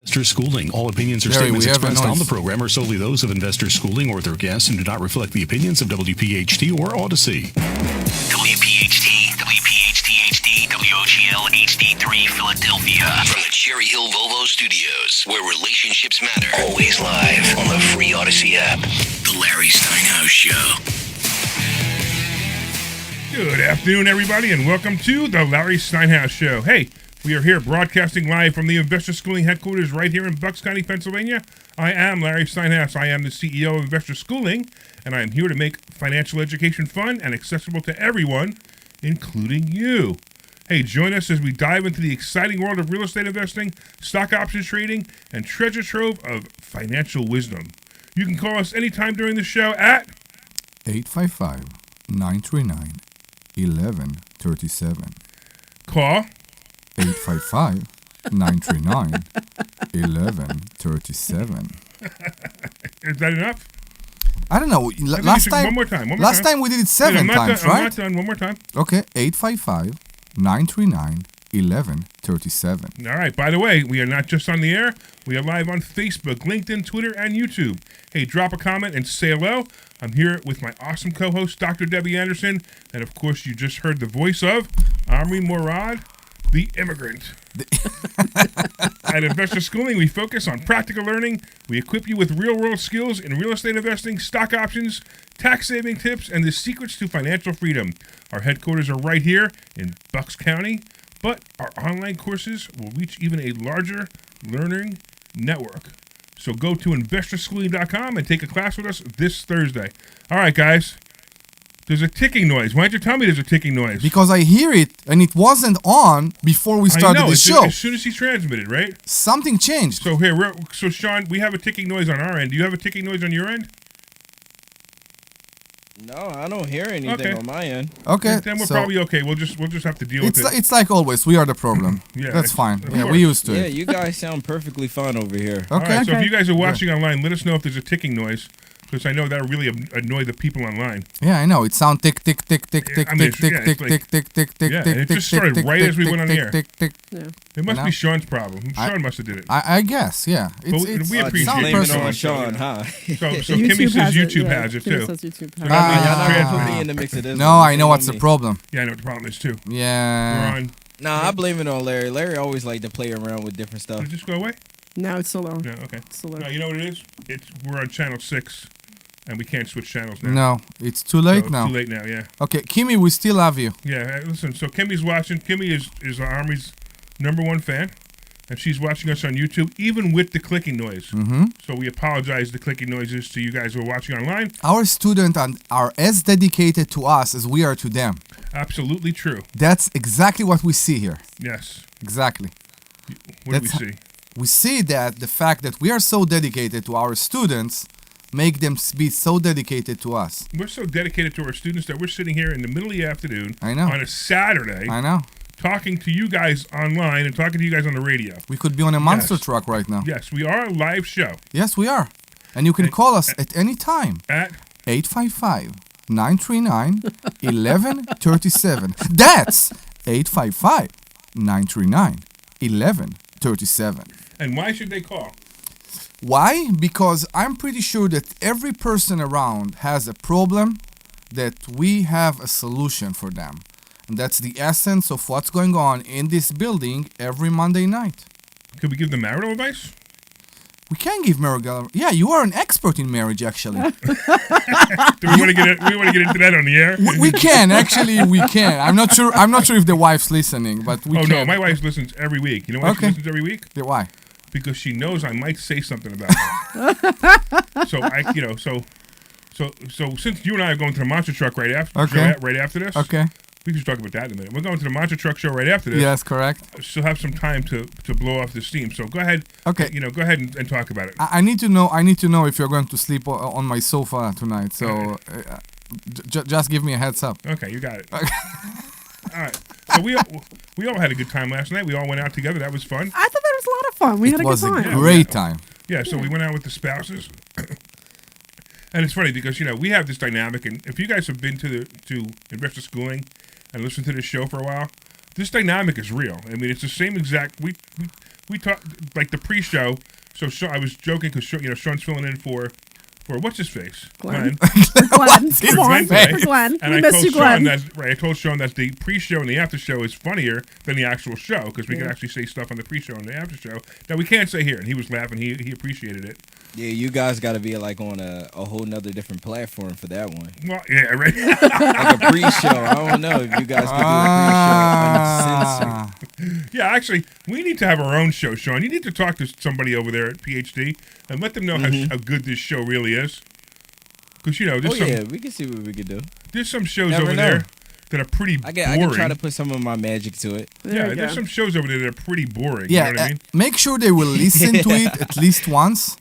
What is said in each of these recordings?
Investor Schooling. All opinions or statements expressed on the program are solely those of Investor Schooling or their guests and do not reflect the opinions of WPHT or Odyssey. WPHT, WPHT-HD, WOGL HD3 Philadelphia. From the Cherry Hill Volvo Studios, where relationships matter. Always live on the free Odyssey app. The Larry Steinhouse Show. Good afternoon, everybody, and welcome to the Larry Steinhouse Show. Hey, we are here broadcasting live from the Investor Schooling headquarters right here in Bucks County, Pennsylvania. I am Larry Steinhouse. I am the CEO of Investor Schooling, and I am here to make financial education fun and accessible to everyone, including you. Hey, join us as we dive into the exciting world of real estate investing, stock options trading, and treasure trove of financial wisdom. You can call us anytime during the show at 855-939-1137. Call 855-939-1137. Is that enough? I don't know. Last time, one more time. Last time we did it seven times, right? I'm not done. One more time. Okay, 855-939-1137. All right. By the way, we are not just on the air. We are live on Facebook, LinkedIn, Twitter, and YouTube. Hey, drop a comment and say hello. I'm here with my awesome co-host, Dr. Debbie Anderson. And, of course, you just heard the voice of Omri Morad, the immigrant. At Investor Schooling, we focus on practical learning. We equip you with real-world skills in real estate investing, stock options, tax-saving tips, and the secrets to financial freedom. Our headquarters are right here in Bucks County, but our online courses will reach even a larger learning network. So go to investorschooling.com and take a class with us this Thursday. All right, guys. There's a ticking noise. Why don't you tell me there's a ticking noise? Because I hear it, and it wasn't on before we started the show. As soon as he transmitted, right? Something changed. So so Sean, we have a ticking noise on our end. Do you have a ticking noise on your end? No, I don't hear anything on my end. Okay, then we're probably okay. We'll just have to deal with it. It's like always. We are the problem. Yeah, that's fine. Yeah, we used to it. Yeah, you guys sound perfectly fine over here. Okay. All right, so if you guys are watching online, let us know if there's a ticking noise. Because I know that'll really annoy the people online. Yeah, I know. It sounds tick, tick, tick, tick, tick, tick, tick, tick, tick, tick, tick, tick, yeah, and it just started right as we went on the air. It must be Sean's problem. Sean must have did it. I guess, yeah. We appreciate it. Blame it on Sean, huh? So Kimmy says YouTube has it, too. Y'all not put me in the mix of this. No, I know what's the problem. Yeah, I know what the problem is, too. Yeah. Nah, I blame it on Larry. Larry always liked to play around with different stuff. Did it just go away? No, it's still on. No, okay. Still on. No, you know what it is? We're on channel 6. And we can't switch channels now. No, it's too late now. Too late now, yeah. Okay, Kimmy, we still love you. Yeah, listen, so Kimmy's watching. Kimmy is Army's #1 fan, and she's watching us on YouTube, even with the clicking noise. Mm-hmm. So we apologize the clicking noises to you guys who are watching online. Our students are as dedicated to us as we are to them. Absolutely true. That's exactly what we see here. Yes. Exactly. What do we see? We see that the fact that we are so dedicated to our students make them be so dedicated to us. We're so dedicated to our students that we're sitting here in the middle of the afternoon on a Saturday. I know. Talking to you guys online and talking to you guys on the radio. We could be on a monster truck right now. Yes, we are a live show. Yes, we are. And you can call us at any time. At 855-939-1137. That's 855-939-1137. And why should they call? Why? Because I'm pretty sure that every person around has a problem that we have a solution for them. And that's the essence of what's going on in this building every Monday night. Could we give them marital advice? We can give marital. Yeah, you are an expert in marriage, actually. Do we want to get into that on the air? We can, actually, we can. I'm not sure if the wife's listening, but we can. Oh no, my wife listens every week. You know why she listens every week? Yeah, why? Because she knows I might say something about her. So since you and I are going to the monster truck right after this. Okay. We can talk about that in a minute. We're going to the monster truck show right after this. Yes, correct. She'll have some time to blow off the steam. So go ahead. Okay. Go ahead and talk about it. I need to know if you're going to sleep on my sofa tonight. So just give me a heads up. Okay, you got it. Okay. All right. So we all had a good time last night. We all went out together. That was fun. I thought that was a lot of fun. We had a good time. It was a great time. Yeah, so we went out with the spouses. And it's funny because, we have this dynamic, and if you guys have been to Investor Schooling and listened to this show for a while, this dynamic is real. I mean, it's the same exact, we talked like the pre-show. So I was joking because Sean's filling in for what's his face, Glenn. Glenn. Come on, today. for Glenn. And We I miss told you, Sean Glenn. I told Sean that the pre-show and the after show is funnier than the actual show because we can actually say stuff on the pre-show and the after show that we can't say here. And he was laughing. He appreciated it. Yeah, you guys got to be like on a whole nother different platform for that one. Well, yeah, right. Like a pre-show. I don't know if you guys could do a pre-show uncensored. Yeah, actually, we need to have our own show, Sean. You need to talk to somebody over there at PhD and let them know how good this show really is. Because, there's We can see what we can do. there's some shows Never over know. there that are pretty I boring. can try to put some of my magic to it. There you There's go. some shows over there that are pretty boring. Yeah, You know what I mean? make sure they will listen to it at least once,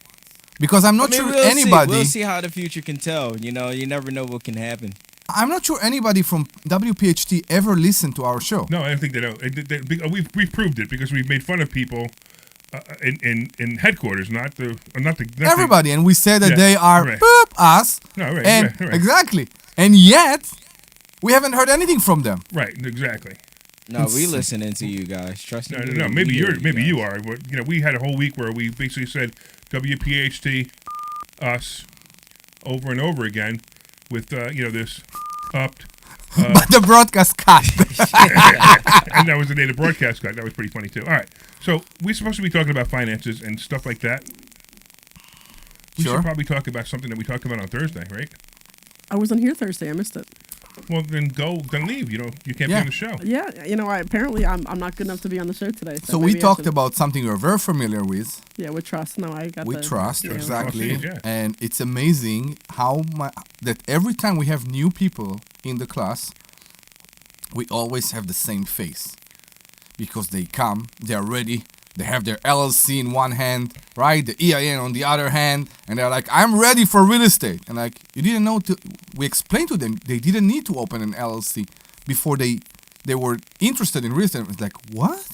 because I'm not sure we'll anybody. We'll see how the future can tell. You never know what can happen. I'm not sure anybody from WPHT ever listened to our show. No, I don't think they don't. We've proved it because we've made fun of people in headquarters, not the Everybody, and we said that Yeah, they are right. us. No, right, and right. exactly, and yet we haven't heard anything from them. Right, exactly. No, we listening to you guys. Trust me. No. Maybe you are. But, we had a whole week where we basically said WPHT, us, over and over again, with this upped. But the broadcast cut. And that was the day the broadcast got. That was pretty funny too. All right, so we're supposed to be talking about finances and stuff like that. We Sure. should probably talk about something that we talked about on Thursday, right? I wasn't here Thursday. I missed it. Well, then leave. You can't be Yeah. on the show. Yeah, apparently I'm not good enough to be on the show today. So we maybe I talked should- about something we're very familiar with. Yeah, with trust. No, I got With the, trust, yeah. exactly. Yeah. And it's amazing that every time we have new people in the class, we always have the same face. Because they come, they're ready, they have their LLC in one hand, right? The EIN on the other hand, and they're like, I'm ready for real estate. And like, you didn't know, we explained to them, they didn't need to open an LLC before they were interested in real estate. It's like, what?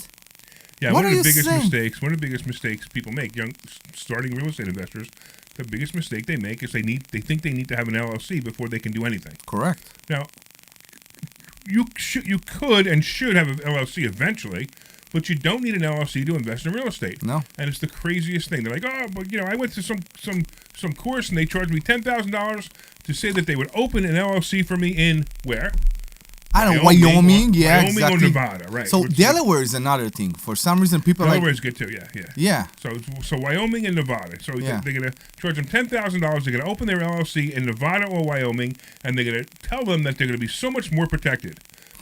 Yeah, What one of are the you biggest saying? mistakes. One of the biggest mistakes people make, young starting real estate investors, the biggest mistake they make is they think they need to have an LLC before they can do anything. Correct. Now, you could and should have an LLC eventually, but you don't need an LLC to invest in real estate. No. And it's the craziest thing. They're like, oh, but I went to some course and they charged me $10,000 to say that they would open an LLC for me in where? I don't know, Wyoming, yeah, Wyoming exactly. or Nevada, right? So Which- Delaware is another thing. For some reason, people Delaware's good too, yeah. yeah. So Wyoming and Nevada. So Yeah. they're going to charge them $10,000. They're going to open their LLC in Nevada or Wyoming, and they're going to tell them that they're going to be so much more protected.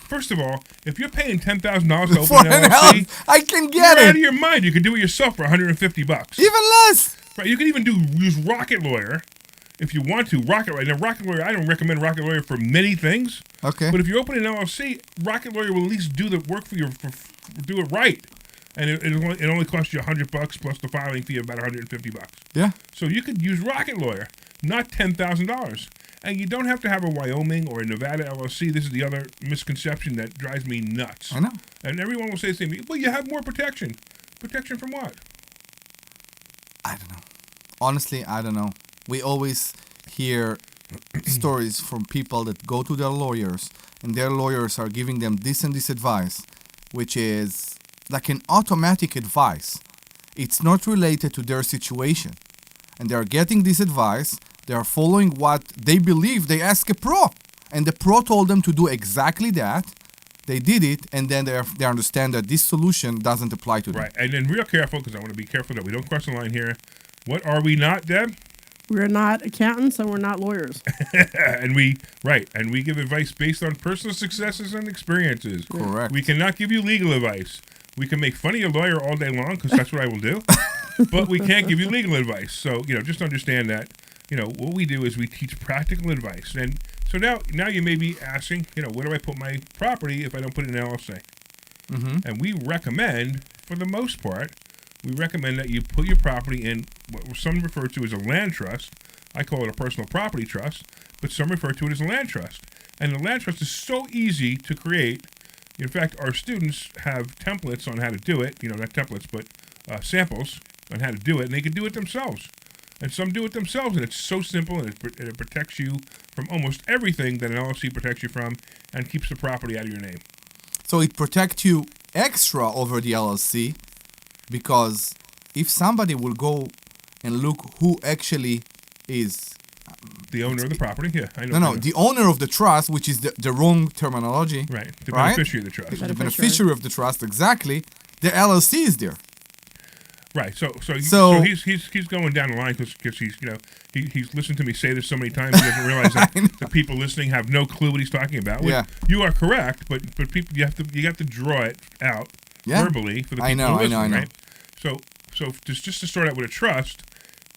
First of all, if you're paying $10,000 to For open an an LLC, I can you're get out it. of your mind. You could do it yourself for $150. Even less. Right? You can even use Rocket Lawyer if you want to. Rocket Lawyer. Now, Rocket Lawyer, I don't recommend Rocket Lawyer for many things. Okay. But if you open an LLC, Rocket Lawyer will at least do the work for you, do it right, and it only costs you $100 plus the filing fee of about $150. Yeah. So you could use Rocket Lawyer, not $10,000, and you don't have to have a Wyoming or a Nevada LLC. This is the other misconception that drives me nuts. I know. And everyone will say to me, "Well, you have more protection. Protection from what?" I don't know. Honestly, I don't know. We always hear stories from people that go to their lawyers, and their lawyers are giving them this and this advice, which is like an automatic advice. It's not related to their situation. And they're getting this advice, they are following what they believe. They ask a pro, and the pro told them to do exactly that. They did it, and then they understand that this solution doesn't apply to them. Right. And then real careful, because I want to be careful that we don't cross the line here. What are we not, Deb? We're not accountants, and we're not lawyers. and we give advice based on personal successes and experiences. Correct. We cannot give you legal advice. We can make fun of your lawyer all day long, because that's what I will do. But we can't give you legal advice. So, just understand that, what we do is we teach practical advice. And so now you may be asking, where do I put my property if I don't put it in an LLC? Mm-hmm. And we recommend, for the most part, that you put your property in what some refer to as a land trust. I call it a personal property trust, but some refer to it as a land trust. And the land trust is so easy to create. In fact, our students have templates on how to do it. Not templates, but samples on how to do it, and they can do it themselves. And some do it themselves, and it's so simple, and it protects you from almost everything that an LLC protects you from, and keeps the property out of your name. So it protects you extra over the LLC because if somebody will go and look who actually is The owner of the property? Yeah, I know. no, the owner of the trust, which is the wrong terminology. Right, the right? beneficiary of the trust. The beneficiary of the trust, exactly. The LLC is there. Right, so So- he's going down the line because he's listened to me say this so many times he doesn't realize that the people listening have no clue what he's talking about. Yeah. You are correct, but people you have to draw it out Yeah. verbally for the people I know, who listen, I know. right? So just to start out with a trust,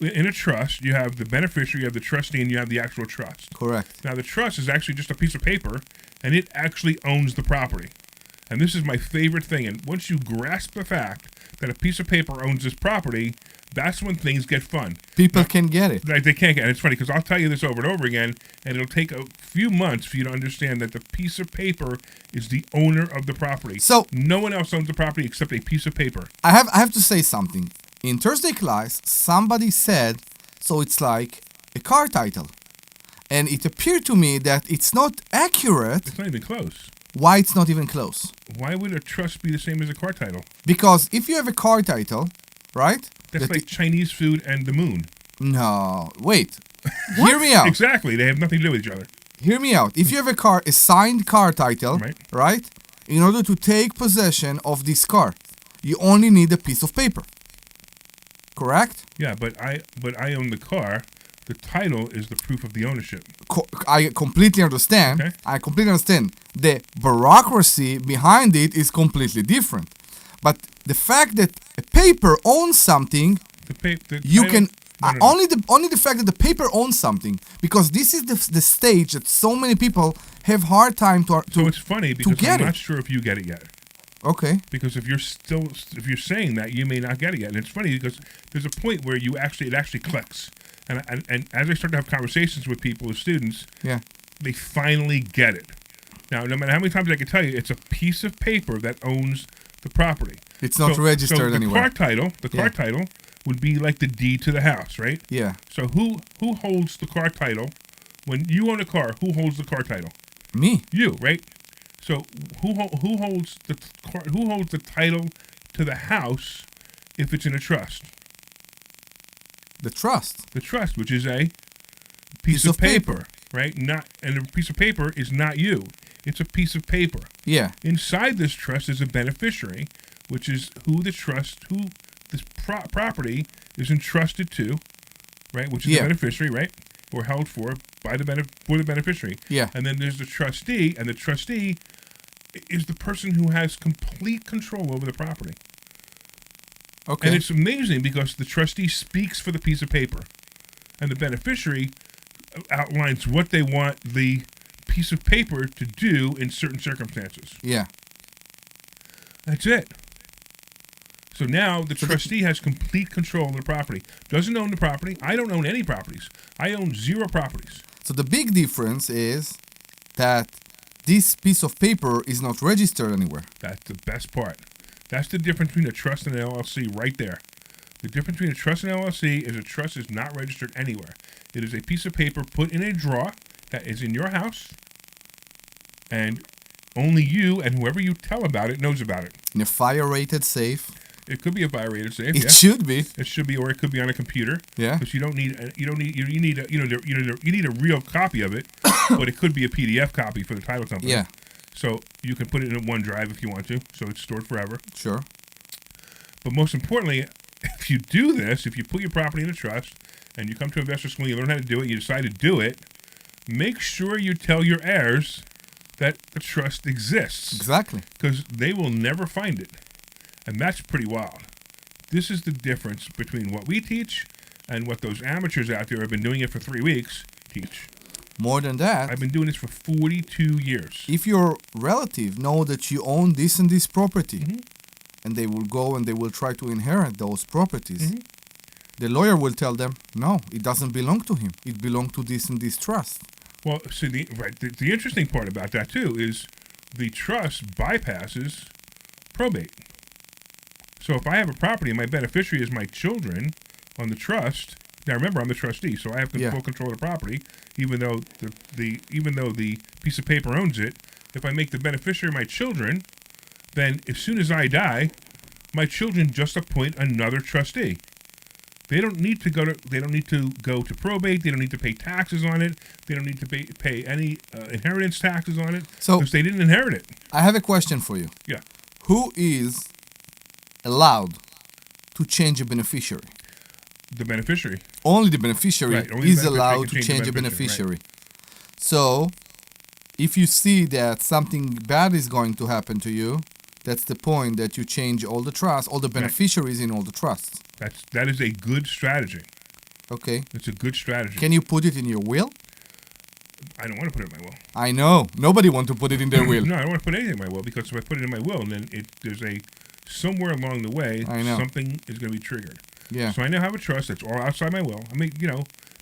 in a trust you have the beneficiary, you have the trustee, and you have the actual trust. Correct. Now the trust is actually just a piece of paper, and it actually owns the property. And this is my favorite thing. And once you grasp the fact that a piece of paper owns this property, that's when things get fun. People can get it. Like, they can't get it. It's funny because I'll tell you this over and over again, and it'll take a few months for you to understand that the piece of paper is the owner of the property. So- no one else owns the property except a piece of paper. I have to say something. In Thursday class, somebody said, so it's like a car title. And it appeared to me that it's not accurate. It's not even close. Why it's not even close? Why would a trust be the same as a car title? Because if you have a car title, right? That's that like Chinese food and the moon. No, wait. Hear me out. Exactly. They have nothing to do with each other. Hear me out. If you have a signed car title, right? In order to take possession of this car, you only need a piece of paper. Correct? Yeah, but I own the car. The title is the proof of the ownership. I completely understand. Okay. I completely understand. The bureaucracy behind it is completely different. But the fact that a paper owns something, you can only the fact that the paper owns something, because this is the stage that so many people have hard time to. So it's funny because get I'm not it. sure if you get it yet. Okay. Because if you're saying that, you may not get it yet. And it's funny because there's a point where it actually clicks. And as I start to have conversations with people, with students, Yeah. they finally get it. Now, no matter how many times I can tell you, it's a piece of paper that owns the property. It's not registered the anywhere. The car title would be like the deed to the house, right? Yeah. So who holds the car title? When you own a car, who holds the car title? Me. You, right? So who holds the title to the house if it's in a trust? The trust. The trust, which is a piece of paper, right? And a piece of paper is not you. It's a piece of paper. Yeah. Inside this trust is a beneficiary, which is who this property is entrusted to, right? Which is the beneficiary, right? Or held for by the beneficiary. Yeah. And then there's the trustee, and the trustee is the person who has complete control over the property. Okay. And it's amazing because the trustee speaks for the piece of paper, and the beneficiary outlines what they want the piece of paper to do in certain circumstances. Yeah. That's it. So now the trustee has complete control of the property. Doesn't own the property. I don't own any properties. I own 0 properties. So the big difference is that this piece of paper is not registered anywhere. That's the best part. That's the difference between a trust and an LLC right there. The difference between a trust and an LLC is a trust is not registered anywhere. It is a piece of paper put in a drawer that is in your house, and only you and whoever you tell about it knows about it. In a fire-rated safe. It could be a fire-rated safe. It should be. It should be, or it could be on a computer. Yeah. Because you need a real copy of it, but it could be a PDF copy for the title company. Yeah. So you can put it in OneDrive if you want to, so it's stored forever. Sure. But most importantly, if you do this, if you put your property in a trust and you come to investor school, you learn how to do it, you decide to do it, make sure you tell your heirs that the trust exists. Exactly. Because they will never find it. And that's pretty wild. This is the difference between what we teach and what those amateurs out there who have been doing it for 3 weeks teach. More than that, I've been doing this for 42 years. if your relative know that you own this and this property, Mm-hmm. and they will go and they will try to inherit those properties, the lawyer will tell them, no, it doesn't belong to him. It belongs to this and this trust. Well, see, the interesting part about that, too, is the trust bypasses probate. So if I have a property and my beneficiary is my children on the trust, now remember, I'm the trustee, so I have full control of the property, even though the piece of paper owns it. If I make the beneficiary my children, then as soon as I die, my children just appoint another trustee. They don't need to go to probate. They don't need to pay taxes on it. They don't need to pay any inheritance taxes on it So- because they didn't inherit it. I have a question for you. Yeah. Who is allowed to change a beneficiary? The beneficiary. Only the beneficiary Right, only is the beneficiary allowed can to change change the a beneficiary, beneficiary. So, if you see that something bad is going to happen to you, that's the point that you change all the trusts, all the beneficiaries in all the trusts. That is a good strategy. Okay. It's a good strategy. Can you put it in your will? I don't want to put it in my will. I know. Nobody wants to put it in their will. No, I don't want to put anything in my will because if I put it in my will, then there's somewhere along the way I know. something is going to be triggered. Yeah. So I now have a trust that's all outside my will. I mean,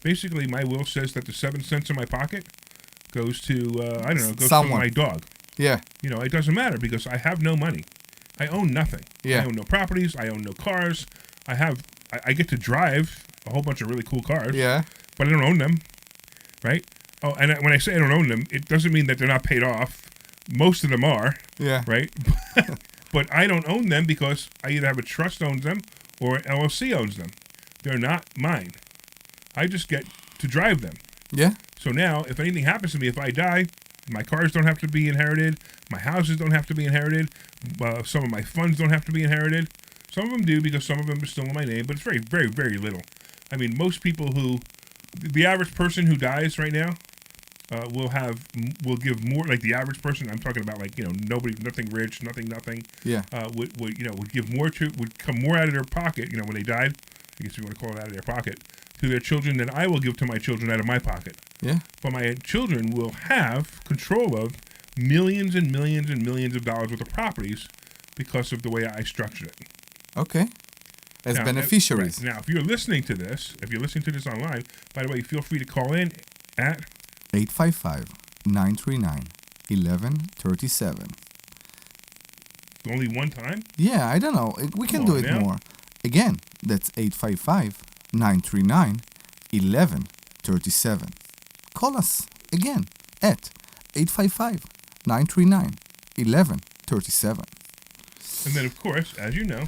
basically my will says that the 7 cents in my pocket goes to Someone. to my dog. Yeah. It doesn't matter because I have no money. I own nothing. Yeah. I own no properties. I own no cars. I get to drive a whole bunch of really cool cars. Yeah. But I don't own them, right? Oh, and when I say I don't own them, it doesn't mean that they're not paid off. Most of them are, Yeah. right? But I don't own them because I either have a trust owns them or an LLC owns them. They're not mine. I just get to drive them. Yeah. So now, if anything happens to me, if I die, my cars don't have to be inherited. My houses don't have to be inherited. Some of my funds don't have to be inherited. Some of them do because some of them are still in my name, but it's very, very, very little. I mean, most people the average person who dies right now will give more, like the average person, I'm talking about like, nobody, nothing rich, nothing, Yeah. would give more would come more out of their pocket, when they died, I guess you want to call it out of their pocket, to their children than I will give to my children out of my pocket. Yeah. But my children will have control of millions and millions and millions of dollars worth of properties because of the way I structured it. Okay. As Now, beneficiaries. Now, if you're listening to this online, by the way, feel free to call in at 855-939-1137. only one time. Yeah, I don't know. We can Come do on it now. more. Again, that's 855-939-1137. Call us again at 855-939-1137. And then, of course, as you know,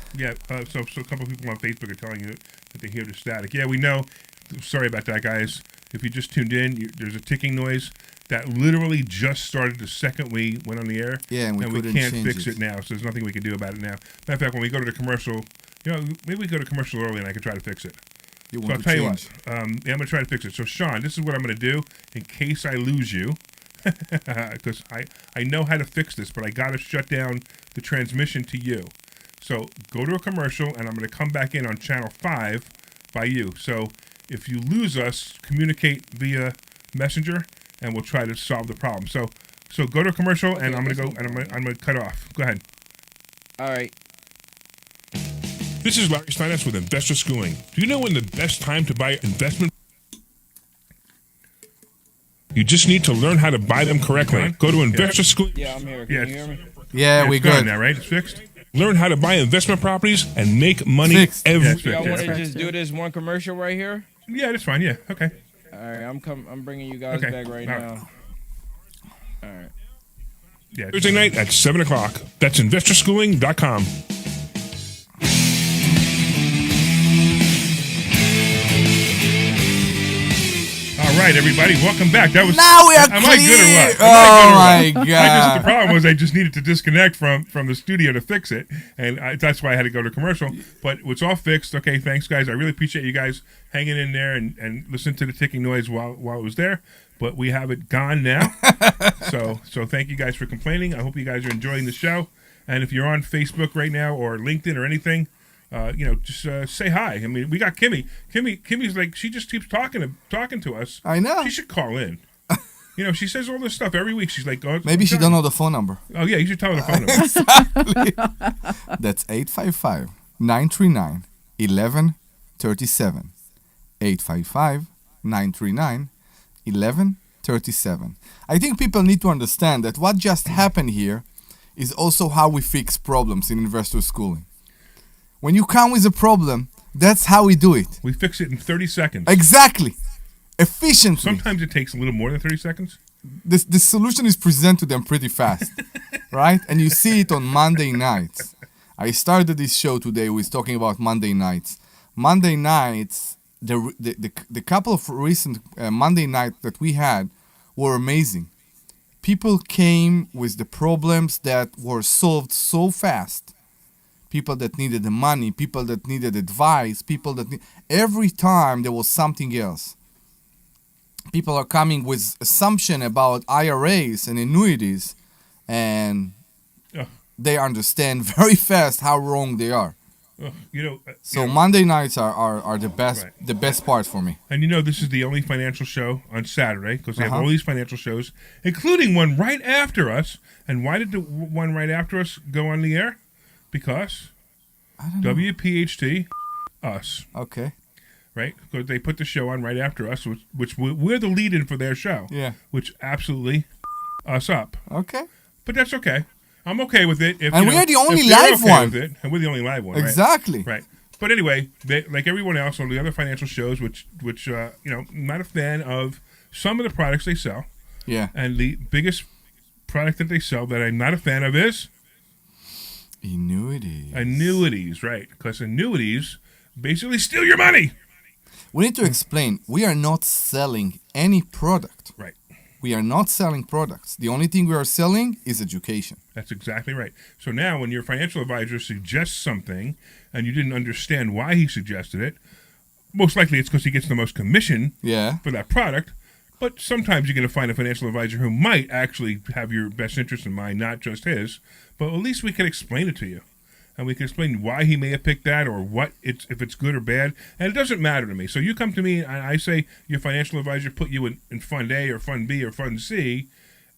so a couple of people on Facebook are telling you that they hear the static. Yeah, we know. Sorry about that, guys. If you just tuned in, there's a ticking noise that literally just started the second we went on the air. Yeah, and we couldn't can't change fix it. it now, so there's nothing we can do about it now. Matter of fact, when we go to the commercial, maybe we go to commercial early and I can try to fix it. You So want I'll to tell change. you what. I'm going to try to fix it. So, Sean, this is what I'm going to do in case I lose you, because I know how to fix this, but I got to shut down the transmission to you. So go to a commercial, and I'm going to come back in on channel 5 by you. So if you lose us, communicate via messenger, and we'll try to solve the problem. So go to a commercial, and I'm going to go, and I'm going to cut off. Go ahead. All right. This is Larry Steinhouse with Investor Schooling. Do you know when the best time to buy investment? You just need to learn how to buy them correctly. Go to Investor Schooling. Yeah, I'm here. Can you hear me? Yeah, we it's gone good. now, right? It's fixed. Learn how to buy investment properties and make money Fixed. every. Y'all want to just do this one commercial right here? Yeah, that's fine. Yeah, okay. All right, I'm bringing you guys Okay. back right All right. now. All right. Yeah, Thursday night at 7 o'clock. That's investorschooling.com. All right, everybody, welcome back. That was Now we are am I good or clear. what? Oh my The god. problem was I just needed to disconnect from the studio to fix it, and that's why I had to go to commercial. But it's all fixed. Okay, thanks, guys. I really appreciate you guys hanging in there and listening to the ticking noise while it was there. But we have it gone now. so thank you guys for complaining. I hope you guys are enjoying the show. And if you're on Facebook right now or LinkedIn or anything, just say hi. I mean, we got Kimmy. Kimmy's like, she just keeps talking to us. I know. She should call in. She says all this stuff every week. She's like, oh, Maybe she don't know the phone number. Oh yeah, you should tell her the phone number. That's 855-939-1137. 855-939-1137. I think people need to understand that what just happened here is also how we fix problems in investor schooling. When you come with a problem, that's how we do it. We fix it in 30 seconds. Exactly. Efficiently. Sometimes it takes a little more than 30 seconds. The solution is presented to them pretty fast, right? And you see it on Monday nights. I started this show today with talking about Monday nights. Monday nights, the couple of recent Monday nights that we had were amazing. People came with the problems that were solved so fast. People that needed the money, people that needed advice, every time there was something else. People are coming with assumption about IRAs and annuities, and they understand very fast how wrong they are. So Monday nights are the best, right, the best part for me. And this is the only financial show on Saturday, because they have all these financial shows, including one right after us. And why did the one right after us go on the air? Because WPHT, us. Okay. Right? Because they put the show on right after us, which we're the lead-in for their show. Yeah. Which absolutely us up. Okay. But that's okay. I'm okay with it. And we are the only live one. And we're the only live one. Exactly. Right. But anyway, like everyone else on the other financial shows, which I'm not a fan of some of the products they sell. Yeah. And the biggest product that they sell that I'm not a fan of is annuities. Annuities, right? Because annuities basically steal your money. We need to explain. We are not selling any product. Right. We are not selling products. The only thing we are selling is education. That's exactly right. So now when your financial advisor suggests something and you didn't understand why he suggested it, most likely it's because he gets the most commission for that product. But sometimes you're going to find a financial advisor who might actually have your best interest in mind, not just his. But at least we can explain it to you. And we can explain why he may have picked that or if it's good or bad. And it doesn't matter to me. So you come to me and I say your financial advisor put you in Fund A or Fund B or Fund C,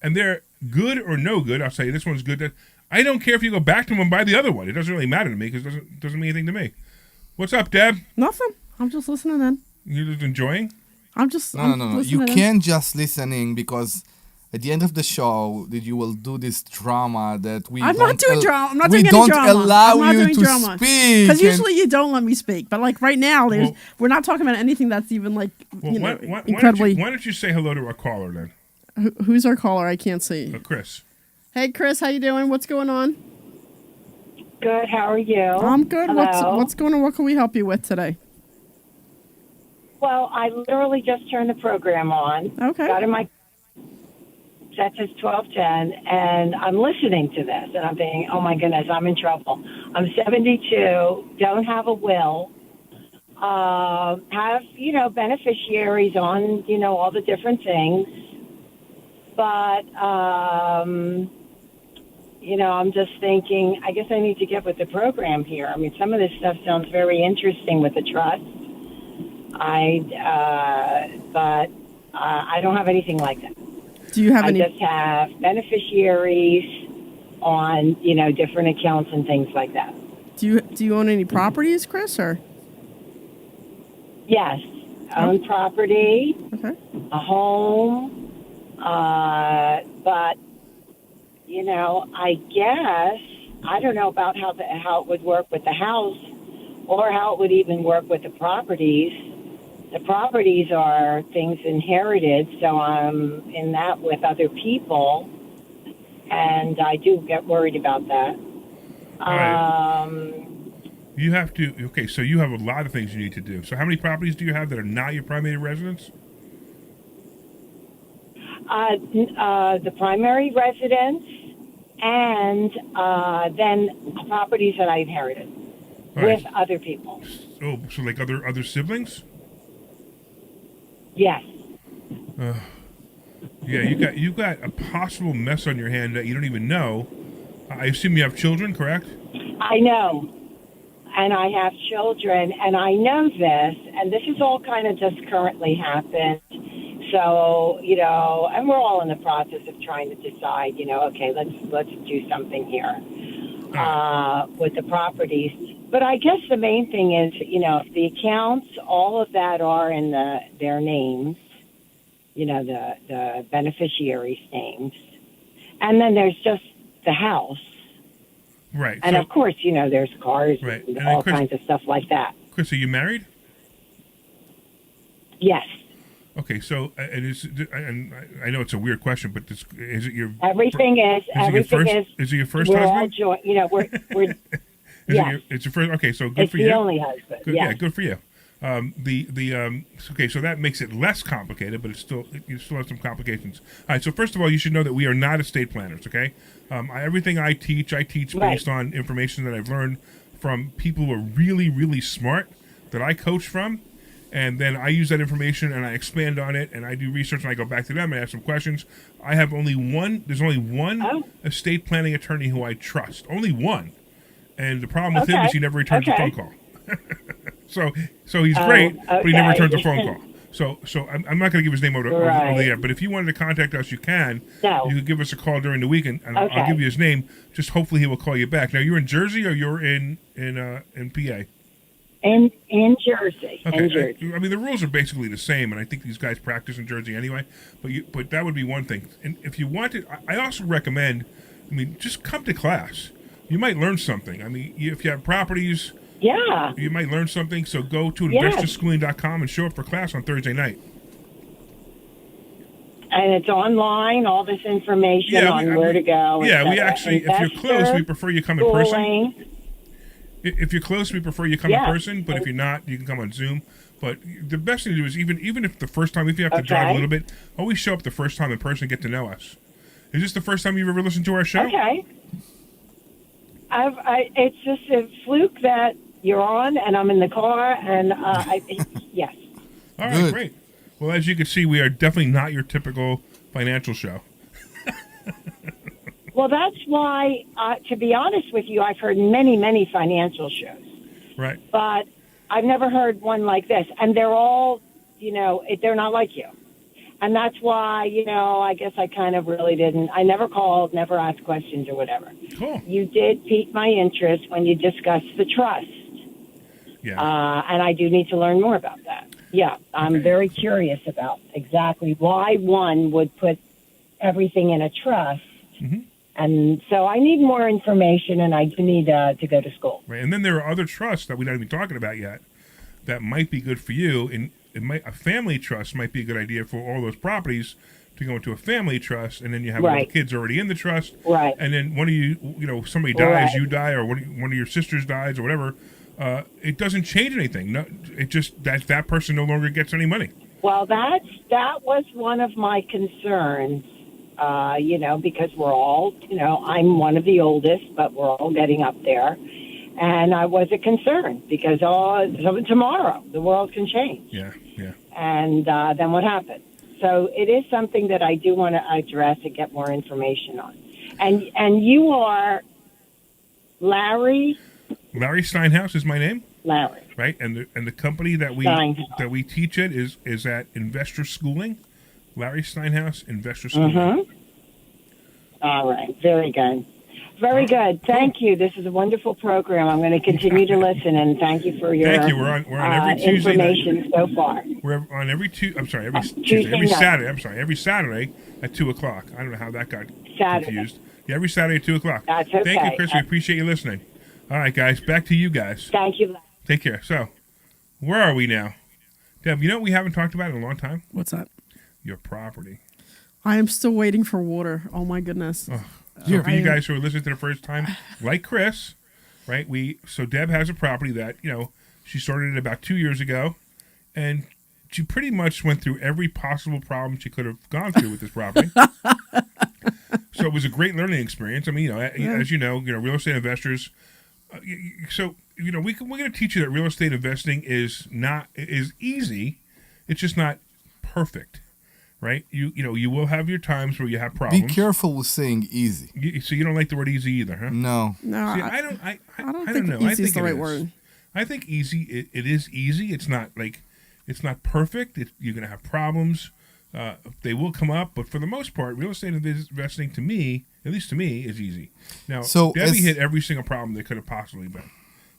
and they're good or no good. I'll say this one's good. I don't care if you go back to them and buy the other one. It doesn't really matter to me because it doesn't mean anything to me. What's up, Deb? Nothing. I'm just listening in. You're just enjoying? No. You can't just listening because at the end of the show, you will do this drama that we. I'm not doing drama. I'm not doing any drama. We don't allow you to speak. Because usually you don't let me speak. But like right now, we're not talking about anything that's even like incredibly. Why don't you say hello to our caller then? Who's our caller? I can't see. Chris. Hey, Chris, how you doing? What's going on? Good. How are you? I'm good. Hello. What's going on? What can we help you with today? Well, I literally just turned the program on. Okay. Got in my set says 12:10, and I'm listening to this, and I'm thinking, oh my goodness, I'm in trouble. I'm 72, don't have a will, have beneficiaries on all the different things, but I'm just thinking, I guess I need to get with the program here. I mean, some of this stuff sounds very interesting with the trust. But I don't have anything like that. Do you have any? I just have beneficiaries on, different accounts and things like that. Do you own any properties, Chris, or? Yes, own property, a home, but I guess I don't know about how it would work with the house, or how it would even work with the properties. The properties are things inherited, so I'm in that with other people, and I do get worried about that. You have to, so you have a lot of things you need to do. So how many properties do you have that are not your primary residence? The primary residence, and then properties that I inherited with other people. Oh, so like other siblings? Yes. Yeah, you got a possible mess on your hand that you don't even know. I assume you have children, correct? I know. And I have children, and I know this, and this is all kind of just currently happened. So, and we're all in the process of trying to decide, okay, let's do something here with the properties. But I guess the main thing is, the accounts, all of that are in their names, the beneficiaries' names. And then there's just the house. Right. And of course, there's cars and all kinds of stuff like that. Chris, are you married? Yes. Okay, so and I know it's a weird question, but is it your everything is it your first we're husband? all we're It's your first. Okay, so good it's for the you. only husband. Good, yes. Yeah, good for you. Okay, so that makes it less complicated, but you still have some complications. All right, so first of all, you should know that we are not estate planners. Okay, everything I teach based on information that I've learned from people who are really, really smart that I coach from, and then I use that information and I expand on it and I do research and I go back to them and ask some questions. I have only one. There's only one estate planning attorney who I trust. Only one, and the problem with him is he never returns a phone call. So he's great, but he never returns a phone call. So I'm not going to give his name over the air, but if you wanted to contact us, you can. No. You could give us a call during the week, and I'll give you his name. Just hopefully he will call you back. Now, you're in Jersey or you're in PA? In Jersey. Okay. In Jersey. I mean, the rules are basically the same, and I think these guys practice in Jersey anyway. But that would be one thing. And if you wanted, I also recommend, just come to class. You might learn something. I mean, if you have properties... Yeah. You might learn something, so go to investorschooling.com and show up for class on Thursday night. And it's online, all this information on where to go. Yeah, we actually, if you're close, we prefer you come in person. If you're close, we prefer you come in person, but if you're not, you can come on Zoom. But the best thing to do is, even if the first time, if you have to drive a little bit, always show up the first time in person and get to know us. Is this the first time you've ever listened to our show? Okay. It's just a fluke that you're on, and I'm in the car, and yes. All right, great. Well, as you can see, we are definitely not your typical financial show. Well, that's why, to be honest with you, I've heard many, many financial shows. Right. But I've never heard one like this, and they're all, they're not like you. And that's why, I guess I kind of really didn't. I never called, never asked questions or whatever. Cool. You did pique my interest when you discussed the trust. Yeah. And I do need to learn more about that. Yeah, I'm very curious about exactly why one would put everything in a trust. Mm-hmm. And so I need more information, and I do need to go to school. Right. And then there are other trusts that we're not even talking about yet that might be good for you. And a family trust might be a good idea for all those properties to go into a family trust, and then you have all the kids already in the trust. Right. And then one of you, somebody dies, you die, or one of your sisters dies, or whatever. It doesn't change anything. No, it just that person no longer gets any money. Well, that was one of my concerns. Because we're all, I'm one of the oldest, but we're all getting up there. And I was a concern because tomorrow the world can change. Yeah. And then what happened? So it is something that I do want to address and get more information on. And you are Larry? Larry Steinhouse is my name. Larry. Right? And the company that we teach at is at Investor Schooling. Larry Steinhouse, Investor Schooling. Mm-hmm. All right. Very good. Very good. Thank you. This is a wonderful program. I'm going to continue to listen, and thank you for your Thank you. We're on every Tuesday information so far. We're on every Tuesday. Every Saturday. Every Saturday at 2:00. I don't know how that got confused. Yeah, every Saturday at 2:00. That's okay. Thank you, Chris. We appreciate you listening. All right, guys. Back to you guys. Thank you. Take care. So, where are we now? Deb, you know what we haven't talked about in a long time? What's that? Your property. I am still waiting for water. Oh, my goodness. Oh. So for you guys who are listening to the first time, like Chris, right? So Deb has a property that, she started it about 2 years ago, and she pretty much went through every possible problem she could have gone through with this property. So it was a great learning experience. I mean, as you know, real estate investors. We're going to teach you that real estate investing is easy. It's just not perfect. Right, you will have your times where you have problems. Be careful with saying easy. So you don't like the word easy either, huh? No. See, I don't think know. easy I think is the right word. I think easy. It is easy. It's not perfect. You're going to have problems. They will come up, but for the most part, real estate investing, to me, at least to me, is easy. Now, Debbie hit every single problem they could have possibly been,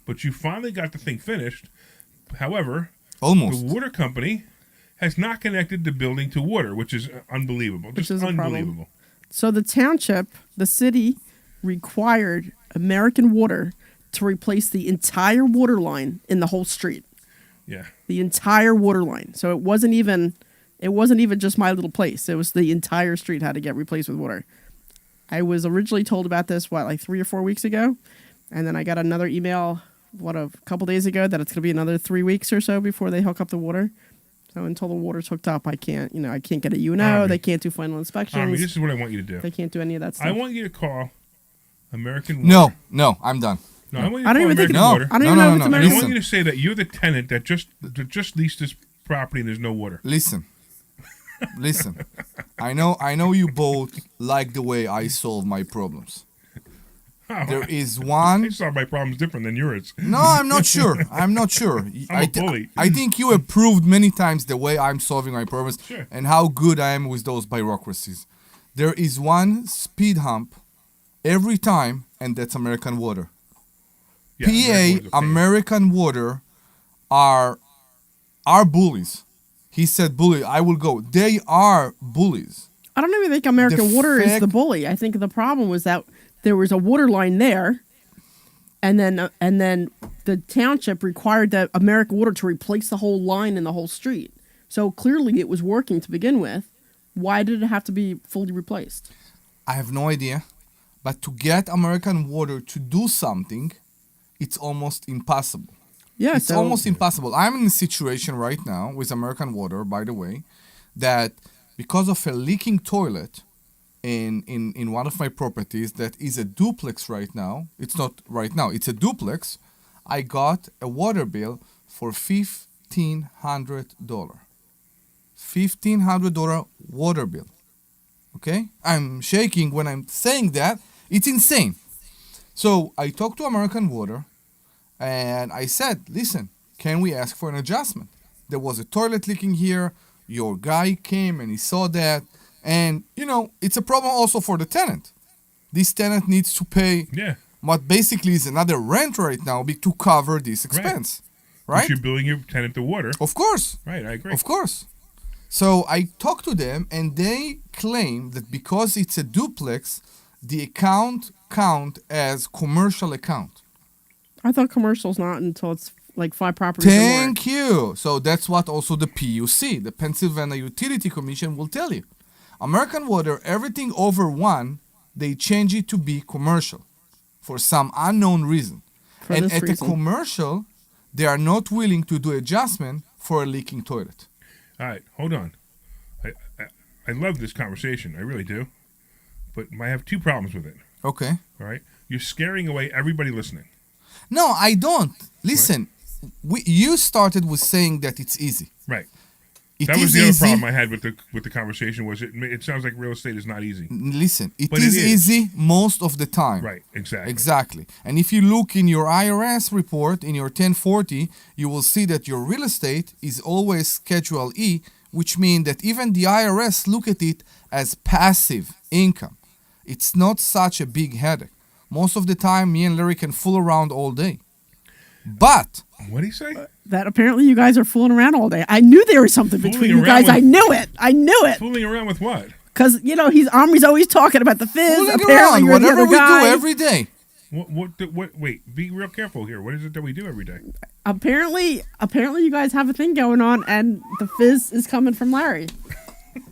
but you finally got the thing finished. However, almost the water company has not connected the building to water, which is unbelievable. Which is unbelievable. So the township, the city, required American Water to replace the entire water line in the whole street. Yeah. The entire water line. So it wasn't even just my little place. It was the entire street had to get replaced with water. I was originally told about this, 3 or 4 weeks ago? And then I got another email, a couple days ago that it's going to be another 3 weeks or so before they hook up the water. So until the water's hooked up, I can't get a UNO. They can't do final inspections. This is what I want you to do. They can't do any of that stuff. I want you to call American Water. No, I'm done. No, I want you to I don't call even think American Water. I don't even know if it's And I American. want you to say that you're the tenant that just leased this property and there's no water. Listen. I know you both like the way I solve my problems. There is one. I solve my problems different than yours. No, I'm not sure. I'm a bully. I think you have proved many times the way I'm solving my problems and how good I am with those bureaucracies. There is one speed hump every time, and that's American Water. Yeah, American Water are bullies. He said bully. I will go. They are bullies. I don't even think American Water is the bully. I think the problem was that there was a water line there, and then the township required that American Water to replace the whole line in the whole street. So clearly it was working to begin with. Why did it have to be fully replaced? I have no idea. But to get American Water to do something, it's almost impossible. Yeah, it's almost impossible. I'm in a situation right now with American Water, by the way, that because of a leaking toilet in one of my properties that is a duplex right now, it's not right now, it's a duplex, I got a water bill for $1,500. $1,500 water bill. Okay? I'm shaking when I'm saying that. It's insane. So I talked to American Water and I said, listen, can we ask for an adjustment? There was a toilet leaking here. Your guy came and he saw that. And, it's a problem also for the tenant. This tenant needs to pay what basically is another rent right now to cover this expense. Right? You're billing your tenant the water. Of course. Right, I agree. Of course. So I talked to them and they claim that because it's a duplex, the account count as commercial account. I thought commercial's not until it's like 5 properties Thank you. So that's what also the PUC, the Pennsylvania Utility Commission, will tell you. American Water, everything over 1, they change it to be commercial for some unknown reason. And at the commercial, they are not willing to do adjustment for a leaking toilet. All right, hold on. I love this conversation. I really do. But I have 2 problems with it. Okay. All right? You're scaring away everybody listening. No, I don't. Listen, you started with saying that it's easy. Right. It that was is the other easy. problem I had with the conversation was it sounds like real estate is not easy. Listen, it is easy most of the time. Right, exactly. Exactly. And if you look in your IRS report, in your 1040, you will see that your real estate is always Schedule E, which means that even the IRS look at it as passive income. It's not such a big headache. Most of the time, me and Larry can fool around all day. But... What did he say? That apparently you guys are fooling around all day. I knew there was something between you guys. I knew it. Fooling around with what? Because, Omri's always talking about the fizz. Fooling apparently around, you're whatever the we other guy. do every day. What? Wait, be real careful here. What is it that we do every day? Apparently you guys have a thing going on, and the fizz is coming from Larry.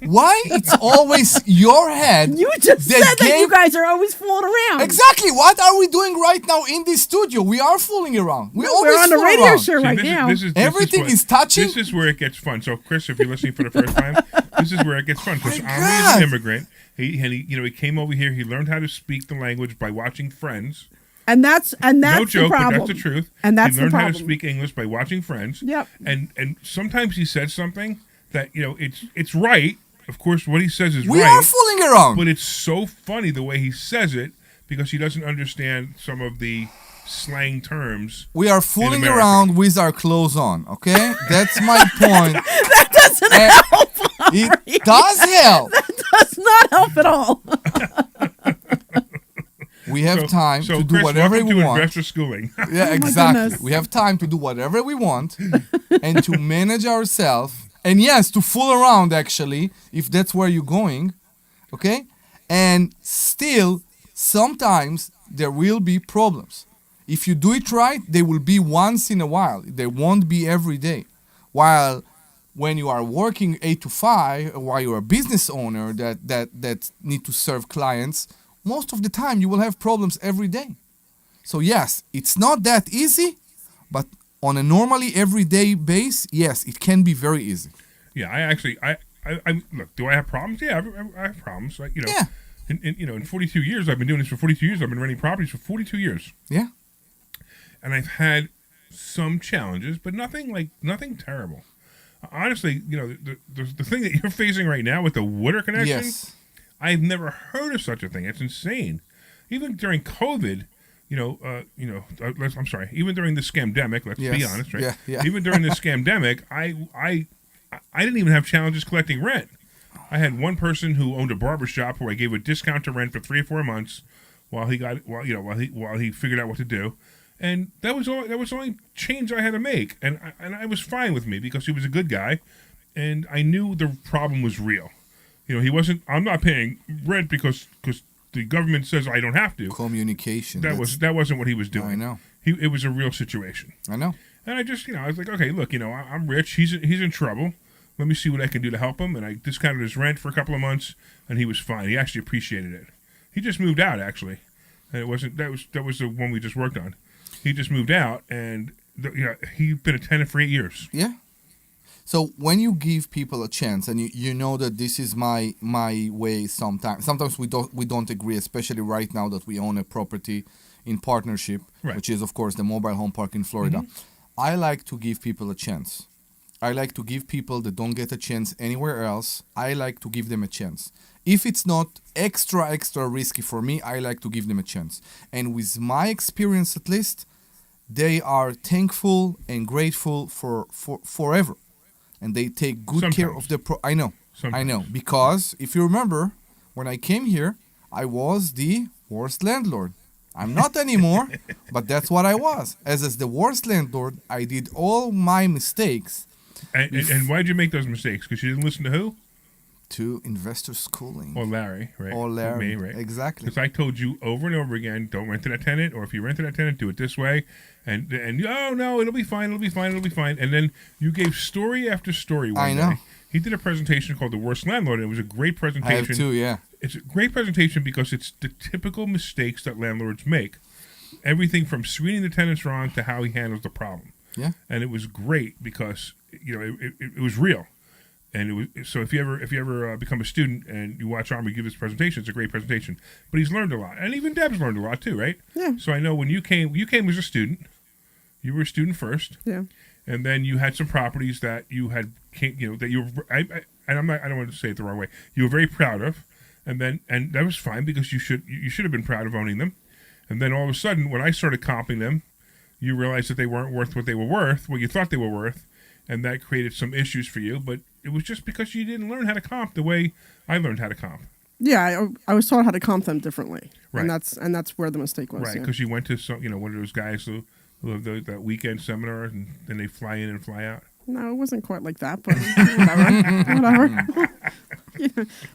Why it's always your head? You just said that you guys are always fooling around. Exactly. What are we doing right now in this studio? We are fooling around. We're on the radio show right now. Everything is touching. This is where it gets fun. So, Chris, if you're listening for the first time, this is where it gets fun. Because Omri is an immigrant. He came over here. He learned how to speak the language by watching Friends. And that's no joke, the problem. But that's the truth. And that's he learned the how problem. to speak English by watching Friends. Yep. And sometimes he says something that it's right. Of course, what he says is we right. We are fooling around. But it's so funny the way he says it because he doesn't understand some of the slang terms. We are fooling around with our clothes on, okay? That's my point. That doesn't help. It does help. That does not help at all. We have time to do Chris, whatever we want. Investor schooling. Yeah, exactly. We have time to do whatever we want and to manage ourselves. And yes, to fool around, actually, if that's where you're going, okay? And still, sometimes there will be problems. If you do it right, they will be once in a while. They won't be every day. While when you are working 8 to 5, while you're a business owner that need to serve clients, most of the time you will have problems every day. So yes, it's not that easy, but on a normally everyday base, yes, it can be very easy. Yeah, I look. Do I have problems? Yeah, I have problems. Yeah. In 42 years, I've been doing this for 42 years. I've been renting properties for 42 years. Yeah. And I've had some challenges, but nothing terrible. Honestly, the thing that you're facing right now with the water connection, Yes. I've never heard of such a thing. It's insane. Even during COVID, I'm sorry. Even during the scamdemic, let's be honest, right? Yeah. Even during the scamdemic, I didn't even have challenges collecting rent. I had one person who owned a barber shop who I gave a discount to rent for 3 or 4 months while he figured out what to do, and that was all. That was the only change I had to make, and I was fine with me because he was a good guy, and I knew the problem was real. He wasn't. I'm not paying rent because the government says I don't have to. Communication. That wasn't what he was doing. I know. It was a real situation. I know. And I just, I was like, okay, look, I'm rich. He's in trouble. Let me see what I can do to help him. And I discounted his rent for a couple of months, and he was fine. He actually appreciated it. He just moved out, actually, and it wasn't that was the one we just worked on. He just moved out, and he'd been a tenant for 8 years. Yeah. So when you give people a chance, and you know that this is my way, sometimes we don't agree, especially right now that we own a property in partnership, right, which is of course the mobile home park in Florida. Mm-hmm. I like to give people a chance. I like to give people that don't get a chance anywhere else, I like to give them a chance. If it's not extra risky for me, I like to give them a chance. And with my experience at least, they are thankful and grateful for forever. And they take good care of the I know. Because if you remember, when I came here, I was the worst landlord. I'm not anymore, but that's what I was. As the worst landlord, I did all my mistakes. And why did you make those mistakes? Because you didn't listen to who? To investor schooling. Or Larry, right? Or Larry, me, right? Exactly. Because I told you over and over again, don't rent to that tenant, or if you rent to that tenant, do it this way. And oh no, it'll be fine. And then you gave story after story one I know. day. He did a presentation called The Worst Landlord, and it was a great presentation. I have too, yeah. It's a great presentation because it's the typical mistakes that landlords make. Everything from screening the tenants wrong to how he handles the problem. Yeah. And it was great because it was real. And it was, so if you ever become a student and you watch Omri give his presentation, it's a great presentation. But he's learned a lot, and even Deb's learned a lot too, right? Yeah. So I know when you came as a student. You were a student first. Yeah. And then you had some properties that you had, that you were. I don't want to say it the wrong way. You were very proud of, and that was fine because you should have been proud of owning them. And then all of a sudden, when I started comping them, you realized that they weren't worth what they were worth, what you thought they were worth, and that created some issues for you. But it was just because you didn't learn how to comp the way I learned how to comp. Yeah, I was taught how to comp them differently, right? And that's where the mistake was, right? Because you went to one of those guys who have that weekend seminar, and then they fly in and fly out. No, it wasn't quite like that, but whatever.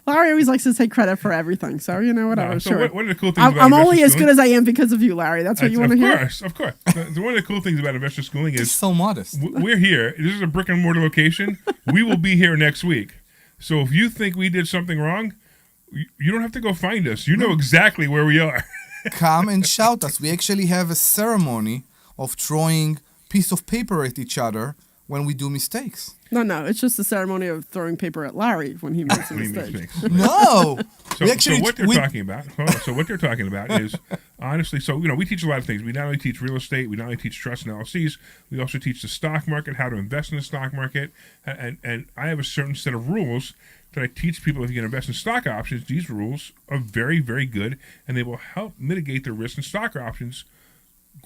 Larry always likes to take credit for everything, so whatever. No, so sure. What are the cool things about I'm only investor as schooling? good as I am because of you, Larry. That's what you want to hear. Of course. One of the cool things about investor schooling is it's so modest. We're here. This is a brick and mortar location. We will be here next week. So if you think we did something wrong, you don't have to go find us. You know exactly where we are. Come and shout us. We actually have a ceremony of throwing piece of paper at each other when we do mistakes. No, it's just the ceremony of throwing paper at Larry when he makes a mistake. No. So what they're talking about is, honestly, we teach a lot of things. We not only teach real estate, we not only teach trust and LLCs, we also teach the stock market, how to invest in the stock market, and I have a certain set of rules that I teach people. If you can invest in stock options, these rules are very, very good, and they will help mitigate the risk in stock options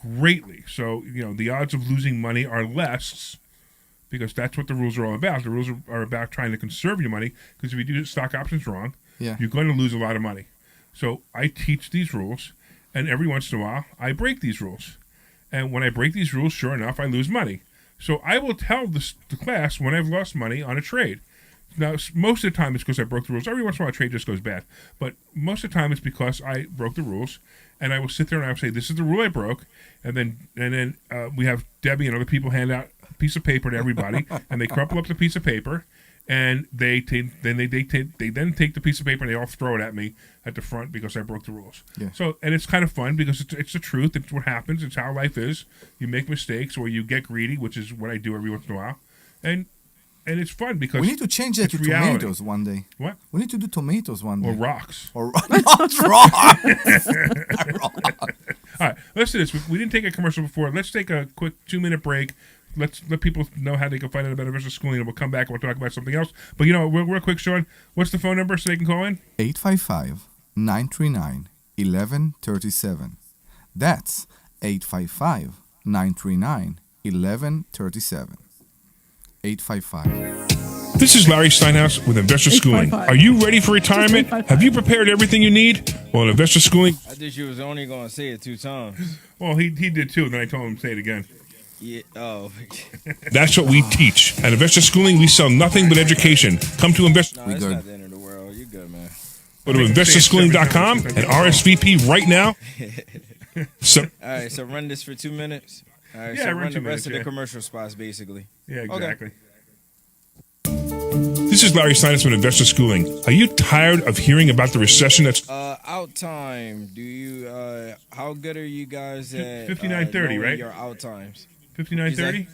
greatly. So, the odds of losing money are less because that's what the rules are all about. The rules are about trying to conserve your money because if you do stock options wrong, you're going to lose a lot of money. So I teach these rules, and every once in a while, I break these rules. And when I break these rules, sure enough, I lose money. So I will tell the class when I've lost money on a trade. Now, most of the time, it's because I broke the rules. Every once in a while, a trade just goes bad. But most of the time, it's because I broke the rules. And I will sit there and I will say, this is the rule I broke. And then we have Debbie and other people hand out a piece of paper to everybody. And they crumple up the piece of paper. and they take the piece of paper and they all throw it at me at the front because I broke the rules. Yeah. So, and it's kind of fun because it's the truth. It's what happens. It's how life is. You make mistakes or you get greedy, which is what I do every once in a while, and it's fun because we need to change that to reality. tomatoes one day. What? We need to do tomatoes one day. Or rocks. Or not rocks. All right, let's do this. We didn't take a commercial before. Let's take a quick 2-minute break. Let's let people know how they can find out about Investor Schooling, and we'll come back and we'll talk about something else. But, real quick, Sean, what's the phone number so they can call in? 855-939-1137. That's 855-939-1137. 855. This is Larry Steinhouse with Investor Schooling. Are you ready for retirement? Have you prepared everything you need? Well, at Investor Schooling... I thought you was only going to say it 2 times. Well, he did too, and then I told him to say it again. Yeah. Oh. That's what we teach. At Investor Schooling, we sell nothing but education. Come to Investor... No, it's not the end of the world. You're good, man. Go to investorschooling.com and RSVP right now. All right, so run this for 2 minutes. All right, Yeah, so run run 2 the rest minutes, of the yeah. commercial spots, basically. Yeah, exactly. This is Larry Steinhouse with Investor Schooling. Are you tired of hearing about the recession that's... Out time. Do you, how good are you guys at 59:30, right? your out times? 59:30?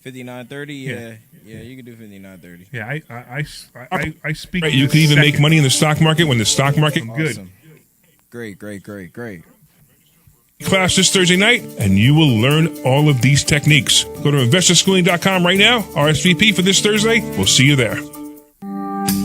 59:30? Yeah. Yeah, you can do 59:30. Yeah, I speak... Right, you can even make money in the stock market when the stock market... Awesome. Great. Class this Thursday night, and you will learn all of these techniques. Go to investorschooling.com right now. RSVP for this Thursday. We'll see you there.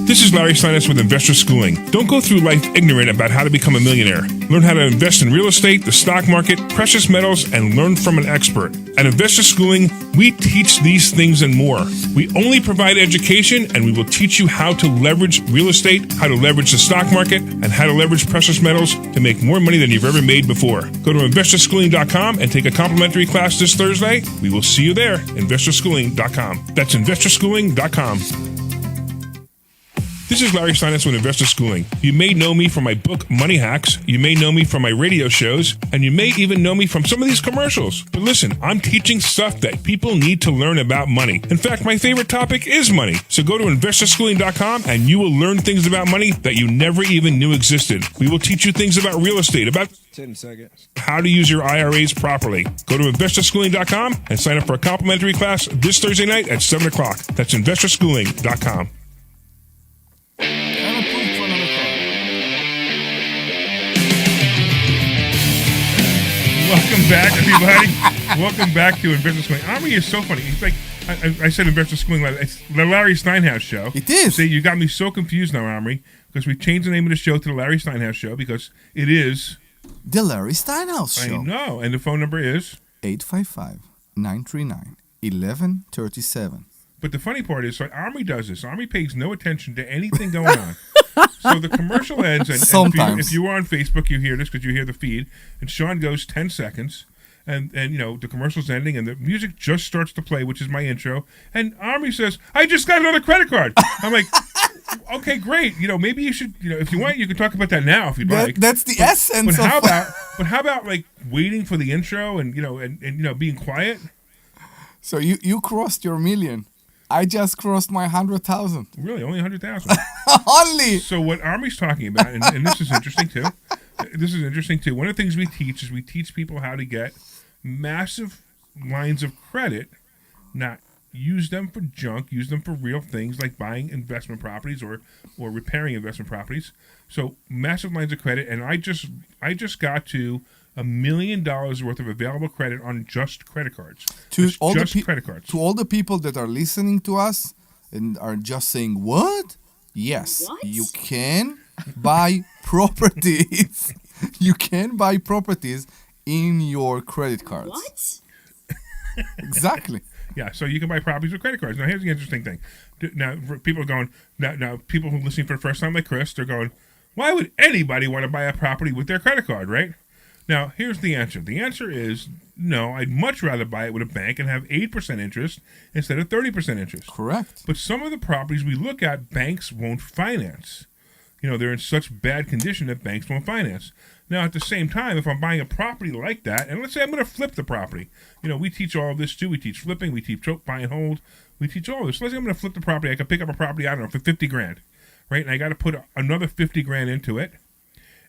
This is Larry Steinhouse with Investor Schooling. Don't go through life ignorant about how to become a millionaire. Learn how to invest in real estate, the stock market, precious metals, and learn from an expert. At Investor Schooling, we teach these things and more. We only provide education, and we will teach you how to leverage real estate, how to leverage the stock market, and how to leverage precious metals to make more money than you've ever made before. Go to investorschooling.com and take a complimentary class this Thursday. We will see you there. Investorschooling.com. That's investorschooling.com. This is Larry Steinhouse with Investor Schooling. You may know me from my book, Money Hacks. You may know me from my radio shows. And you may even know me from some of these commercials. But listen, I'm teaching stuff that people need to learn about money. In fact, my favorite topic is money. So go to investorschooling.com and you will learn things about money that you never even knew existed. We will teach you things about real estate, about 10 seconds. how to use your IRAs properly. Go to investorschooling.com and sign up for a complimentary class this Thursday night at 7 o'clock. That's investorschooling.com. Welcome back, everybody. Welcome back to Investor Schooling. Omri is so funny. He's like, I said Investor Schooling. It's the Larry Steinhouse Show. It is. See, you got me so confused now, Omri, because we changed the name of the show to the Larry Steinhouse Show because it is The Larry Steinhouse Show. I know, and the phone number is 855-939-1137. But the funny part is, so Omri does this. Omri pays no attention to anything going on. So the commercial ends, and Sometimes. if you are on Facebook, you hear this because you hear the feed, and Sean goes 10 seconds, and the commercial's ending, and the music just starts to play, which is my intro, and Omri says, I just got another credit card. I'm like, okay, great. Maybe you should, if you want, you can talk about that now if you'd like. That's the essence But of... how about like waiting for the intro and being quiet? So you crossed your million. I just crossed my 100,000. Really, only 100,000. Only. So what Omri's talking about, and this is interesting too. One of the things we teach is we teach people how to get massive lines of credit, not use them for junk, use them for real things like buying investment properties or repairing investment properties. So massive lines of credit, and I just got to $1 million worth of available credit on just credit cards. To all credit cards. To all the people that are listening to us and are just saying, what? Yes, What? you can buy properties. You can buy properties in your credit cards. What? Exactly. Yeah, so you can buy properties with credit cards. Now, here's the interesting thing. Now, people are going, now people who are listening for the first time like Chris, they're going, why would anybody want to buy a property with their credit card, right? Now, here's the answer. The answer is no, I'd much rather buy it with a bank and have 8% interest instead of 30% interest. Correct. But some of the properties we look at, banks won't finance. They're in such bad condition that banks won't finance. Now, at the same time, if I'm buying a property like that, and let's say I'm going to flip the property, we teach all of this too. We teach flipping, we teach buy and hold, We teach all this. Let's say I'm going to flip the property. I could pick up a property, I don't know, for $50,000, right? And I got to put another $50,000 into it,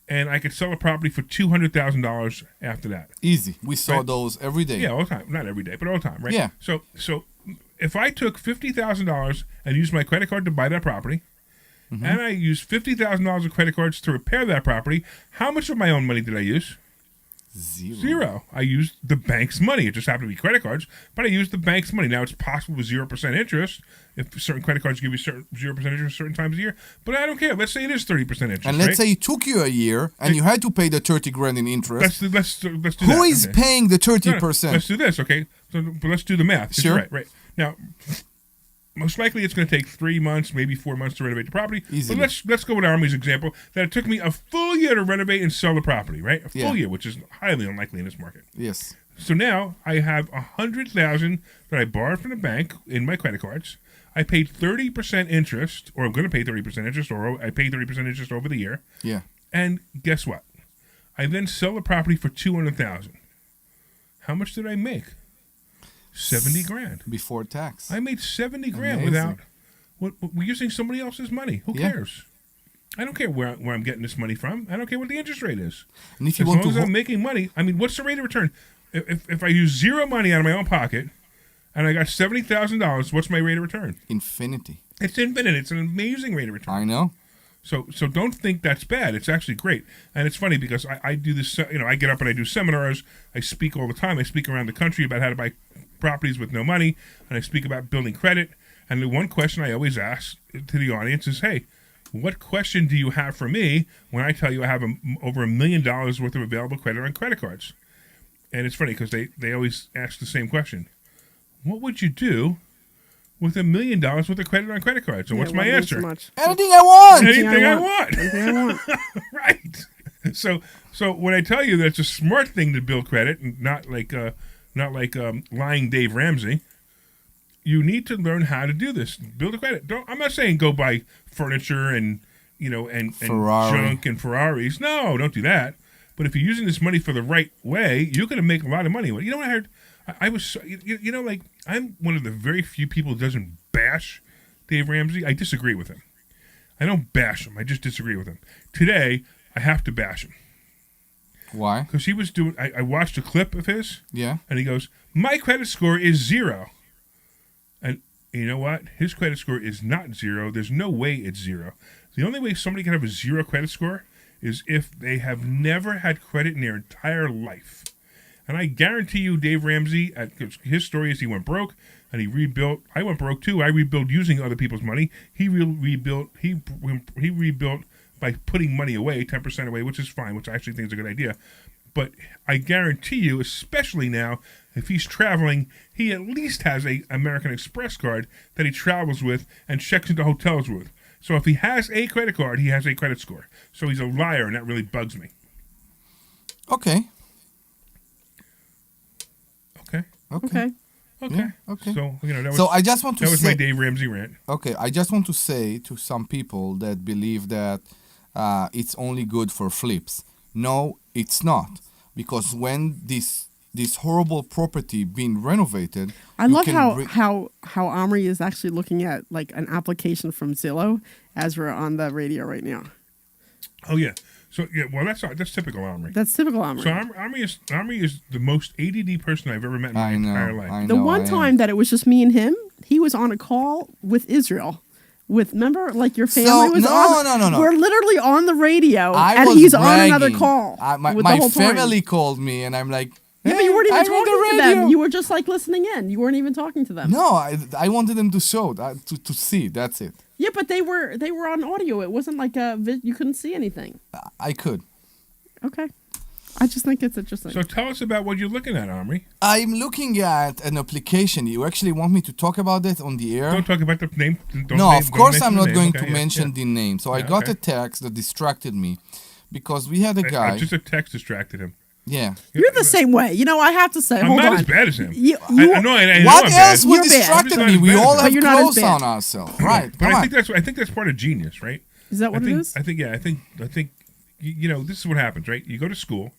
and I could sell a property for $200,000 after that. Easy. We saw those every day. Yeah, all the time. Not every day, but all the time, right? Yeah. So if I took $50,000 and used my credit card to buy that property, and I used $50,000 of credit cards to repair that property, how much of my own money did I use? Zero. I used the bank's money. It just happened to be credit cards, but I used the bank's money. Now, it's possible with 0% interest if certain credit cards give you 0% interest certain times a year, but I don't care. Let's say it is 30% interest. And let's say it took you a year and you had to pay the $30,000 in interest. Let's do that. Who is paying the 30%? No, let's do this, okay? But let's do the math. Sure. Right. Now, most likely it's going to take 3 months, maybe 4 months to renovate the property. Easily. But let's go with Army's example that it took me a full year to renovate and sell the property, right? A full year, which is highly unlikely in this market. Yes. So now I have $100,000 that I borrowed from the bank in my credit cards. I paid 30% interest, or I'm going to pay 30% interest, or I paid 30% interest over the year. Yeah. And guess what? I then sell the property for $200,000. How much did I make? $70,000 before tax. I made $70,000 Amazing. without we're using somebody else's money. Who cares? I don't care where I'm getting this money from. I don't care what the interest rate is. And if you as want long to as I'm making money, I mean, what's the rate of return? If I use zero money out of my own pocket and I got $70,000, what's my rate of return? Infinity. It's infinite. It's an amazing rate of return. I know. So don't think that's bad. It's actually great. And it's funny because I do this, I get up and I do seminars. I speak all the time. I speak around the country about how to buy properties with no money, and I speak about building credit. And the one question I always ask to the audience is, hey, what question do you have for me when I tell you I have over $1 million worth of available credit on credit cards? And it's funny because they always ask the same question. What would you do with $1 million worth of credit on credit cards? And what's my answer? Anything I want. Anything I want. Anything I want. Right. So when I tell you that it's a smart thing to build credit, and not like lying Dave Ramsey, you need to learn how to do this. Build a credit. I'm not saying go buy furniture and junk and Ferraris. No, don't do that. But if you're using this money for the right way, you're going to make a lot of money. You know what I heard? I'm one of the very few people who doesn't bash Dave Ramsey. I disagree with him. I don't bash him. I just disagree with him. Today, I have to bash him. Why? Because he was doing. I watched a clip of his. Yeah. And he goes, "My credit score is 0." And you know what? His credit score is not 0. There's no way it's 0. The only way somebody can have a 0 credit score is if they have never had credit in their entire life. And I guarantee you, Dave Ramsey, his story is he went broke and he rebuilt. I went broke too. I rebuilt using other people's money. He rebuilt. He rebuilt by putting money away, 10% away, which is fine, which I actually think is a good idea. But I guarantee you, especially now, if he's traveling, he at least has a American Express card that he travels with and checks into hotels with. So if he has a credit card, he has a credit score. So he's a liar, and that really bugs me. Okay. Okay. Yeah, okay. So I just want to that was say, my Dave Ramsey rant. Okay, I just want to say to some people that believe that it's only good for flips. No, it's not, because when this horrible property being renovated, I love how Omri is actually looking at like an application from Zillow as we're on the radio right now. Oh yeah. So yeah, well that's typical Omri. That's typical Omri. So Omri is the most ADD person I've ever met in my entire life. The one time that it was just me and him, he was on a call with Israel. Remember, like your family was on. No. We're literally on the radio, and he's on another call. My family called me, and I'm like, yeah, but you weren't even talking to them. You were just like listening in. You weren't even talking to them. No, I wanted them to show to see. That's it. Yeah, but they were on audio. It wasn't like you couldn't see anything. I could. Okay. I just think it's interesting. So tell us about what you're looking at, Omri. I'm looking at an application. You actually want me to talk about it on the air? Don't talk about the name. Of course I'm not going to mention the name. So I got a text that distracted me because we had a guy. Just a text distracted him. Yeah. You're the same way. I have to say, I'm hold not on. as bad as him. I know what else would You're distracted bad. me? We all have You're not as clothes bad. on ourselves. Right. But I think that's part of genius, right? Is that what it is? I think this is what happens, right? You go to school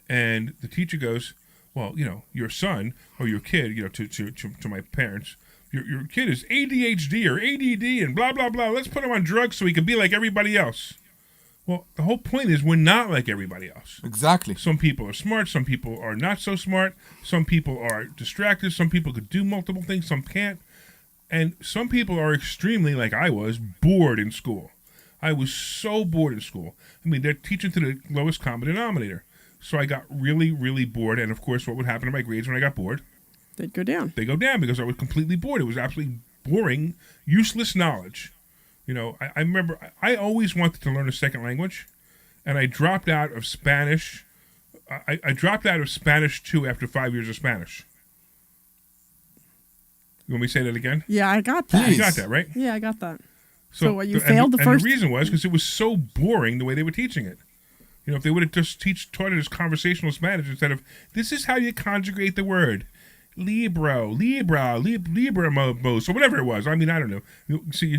and the teacher goes, well, your son or your kid, to my parents, your kid is ADHD or ADD and blah, blah, blah. Let's put him on drugs so he can be like everybody else. Well, the whole point is we're not like everybody else. Exactly. Some people are smart. Some people are not so smart. Some people are distracted. Some people could do multiple things. Some can't. And some people are extremely, like I was, bored in school. I was so bored in school. I mean, they're teaching to the lowest common denominator. So I got really, really bored. And, of course, what would happen to my grades when I got bored? They'd go down. They go down because I was completely bored. It was absolutely boring, useless knowledge. You know, I remember I always wanted to learn a second language, and I dropped out of Spanish. I dropped out of Spanish 2 after 5 years of Spanish. You want me to say that again? Yeah, I got that. You got that, right? Yeah, I got that. So what, you and failed the first... And the reason was because it was so boring the way they were teaching it. You know, if they would have just taught it as conversational Spanish instead of, this is how you conjugate the word. Libra, or whatever it was. I mean, I don't know. See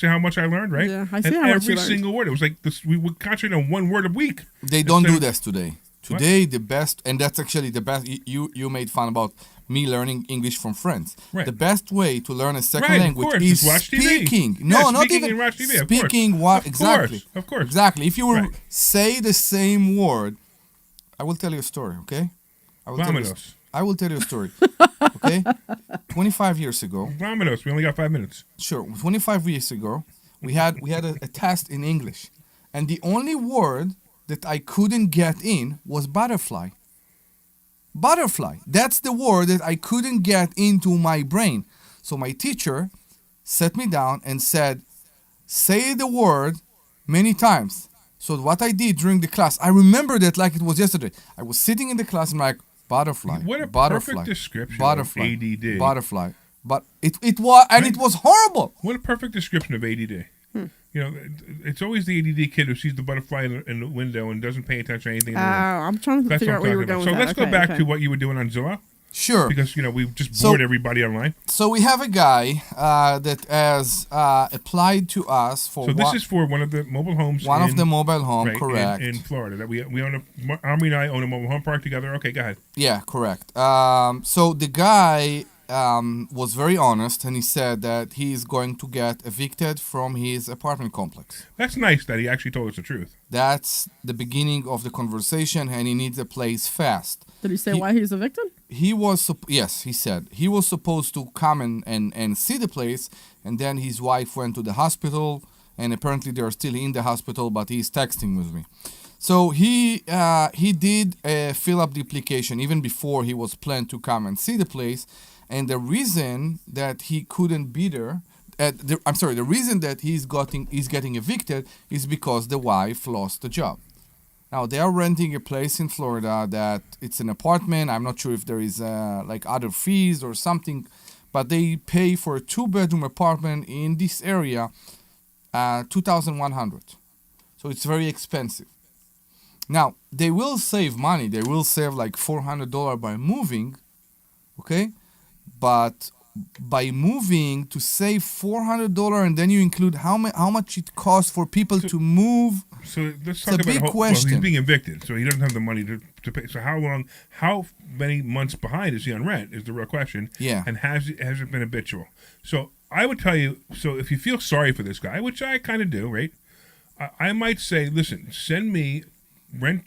how much I learned, right? Yeah, I see and how much you every learned. single word. It was like this. We would concentrate on one word a week. They don't do this today. Today, the best, and that's actually the best. You made fun about me learning English from friends. Right. The best way to learn a second Right, of language course, is is watch TV. speaking. Yeah, No, not speaking even and watch TV, of speaking. course. What Of exactly? course, of course. Exactly. If you will Right. say the same word, I will tell you a story. Okay. I will Vámonos. tell you a story. Okay. 25 years ago. Vámonos. We only got 5 minutes. Sure. 25 years ago, we had a test in English, and the only word that I couldn't get in was butterfly. Butterfly. That's the word that I couldn't get into my brain. So my teacher sat me down and said, say the word many times. So what I did during the class, I remember that like it was yesterday. I was sitting in the class and I'm like, butterfly. What a butterfly, perfect description butterfly, of ADD. Butterfly. But it was, and it was horrible. What a perfect description of ADD. You know, it's always the ADD kid who sees the butterfly in the window and doesn't pay attention to anything. I'm trying to That's figure what out where you were I'm talking going about. So with let's that. go back Okay. to what you were doing on Zillow. Sure. Because, you know, we've just bored everybody online. So we have a guy that has applied to us for. So this is for one of the mobile homes. Of the mobile home, right, correct. in Florida. That we own Omri and I own a mobile home park together. Okay, go ahead. Yeah, correct. So the guy was very honest, and he said that he is going to get evicted from his apartment complex. That's nice that he actually told us the truth. That's the beginning of the conversation, and he needs a place fast. Did he say why he was evicted? He was yes, he said he was supposed to come and see the place, and then his wife went to the hospital, and apparently they're still in the hospital, but he's texting with me. So he did fill up the application even before he was planned to come and see the place, and the reason that he couldn't be there. The reason that he's getting evicted is because the wife lost the job. Now, they are renting a place in Florida that it's an apartment. I'm not sure if there is like other fees or something, but they pay for a 2-bedroom apartment in this area, $2,100. So it's very expensive. Now, they will save money. They will save like $400 by moving, okay? But by moving to save $400 and then you include how much it costs for people to move. So let's talk about a big question. Well, he's being evicted, so he doesn't have the money to pay. So how many months behind is he on rent is the real question. Yeah. And has it been habitual? So I would tell you, so if you feel sorry for this guy, which I kind of do, right? I might say, listen, send me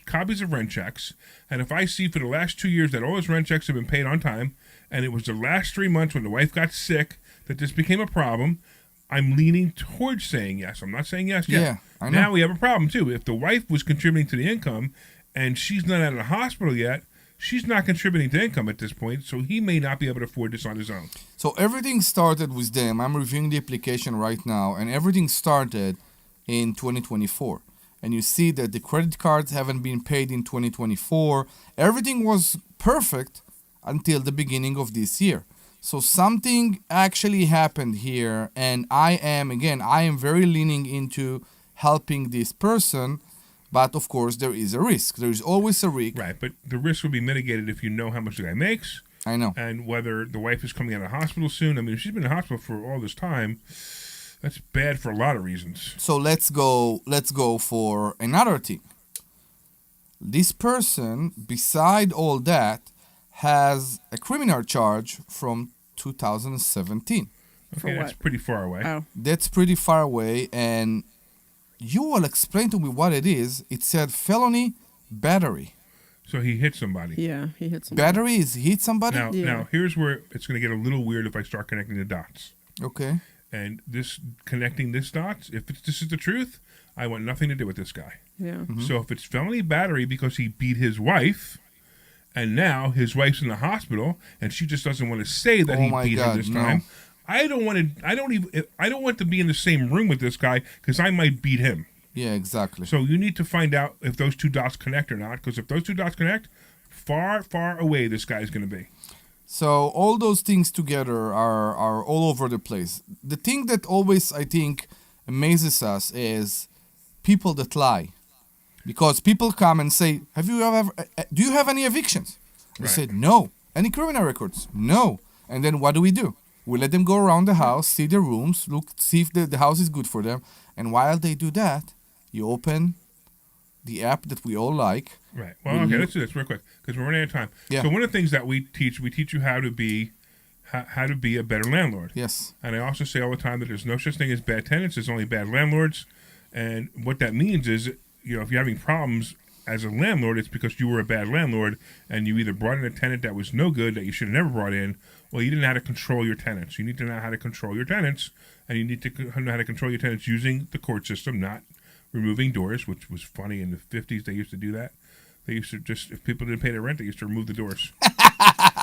copies of rent checks, and if I see for the last 2 years that all his rent checks have been paid on time, and it was the last 3 months when the wife got sick that this became a problem, I'm leaning towards saying yes. I'm not saying yes yet. Yeah, I know. Now we have a problem too. If the wife was contributing to the income and she's not out of the hospital yet, she's not contributing to income at this point, so he may not be able to afford this on his own. So everything started with them. I'm reviewing the application right now, and everything started in 2024. And you see that the credit cards haven't been paid in 2024. Everything was perfect until the beginning of this year. So something actually happened here, and I am very leaning into helping this person, but of course there is a risk. There is always a risk. Right, but the risk will be mitigated if you know how much the guy makes. I know. And whether the wife is coming out of hospital soon. I mean, if she's been in hospital for all this time, that's bad for a lot of reasons. So let's go for another thing. This person, beside all that, has a criminal charge from 2017. Okay, that's pretty far away. Oh, That's pretty far away, and you will explain to me what it is. It said felony battery. So he hit somebody. yeah, he hit somebody. Battery is hit somebody? Now, Yeah. now here's where it's going to get a little weird if I start connecting the dots. Okay. And connecting this dots, if this is the truth, I want nothing to do with this guy. Yeah. So if it's felony battery because he beat his wife, and now his wife's in the hospital, and she just doesn't want to say that Oh he my beat her God, this no. time. I don't want to be in the same room with this guy because I might beat him. Yeah, exactly. So you need to find out if those two dots connect or not. Because if those two dots connect, far, far away this guy's going to be. So all those things together are all over the place. The thing that always, I think, amazes us is people that lie. Because people come and say, do you have any evictions? We Right. said, no. Any criminal records? No. And then what do? We let them go around the house, see the rooms, see if the house is good for them. And while they do that, you open the app that we all like. Right. Well, okay, let's do this real quick because we're running out of time. Yeah. So one of the things that we teach you how to be a better landlord. Yes. And I also say all the time that there's no such thing as bad tenants. There's only bad landlords. And what that means is, if you're having problems as a landlord, it's because you were a bad landlord and you either brought in a tenant that was no good that you should have never brought in, or you didn't know how to control your tenants. You need to know how to control your tenants, and you need to know how to control your tenants using the court system, not removing doors, which was funny. In the 50s, they used to do that. They used to just, if people didn't pay their rent, they used to remove the doors.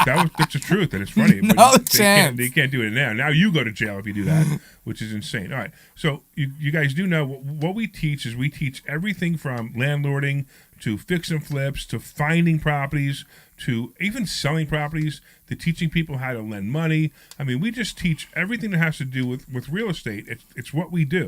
That's the truth, and it's funny. No but chance. They can't do it now. Now you go to jail if you do that, which is insane. All right. So you guys do know what we teach is we teach everything from landlording to fix and flips to finding properties to even selling properties to teaching people how to lend money. I mean, we just teach everything that has to do with real estate. It's what we do.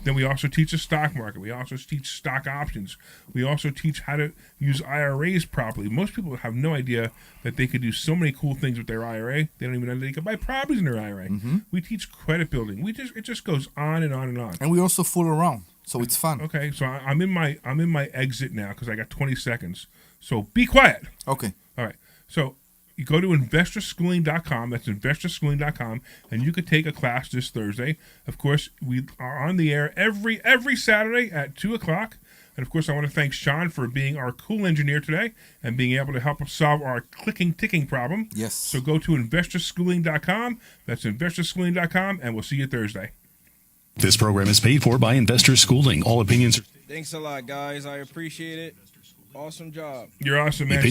Then we also teach the stock market. We also teach stock options. We also teach how to use IRAs properly. Most people have no idea that they could do so many cool things with their IRA. They don't even know they could buy properties in their IRA. We teach credit building. It just goes on and on and on. And we also fool around. So it's fun. Okay, so I'm in my exit now because I got 20 seconds. So be quiet. Okay. All right. So you go to investorschooling.com. That's investorschooling.com, and you could take a class this Thursday. Of course, we are on the air every Saturday at 2:00. And of course, I want to thank Sean for being our cool engineer today and being able to help us solve our ticking problem. Yes. So go to investorschooling.com. That's investorschooling.com, and we'll see you Thursday. This program is paid for by Investor Schooling. All opinions are Thanks a lot, guys. I appreciate it. Awesome job. You're awesome, man.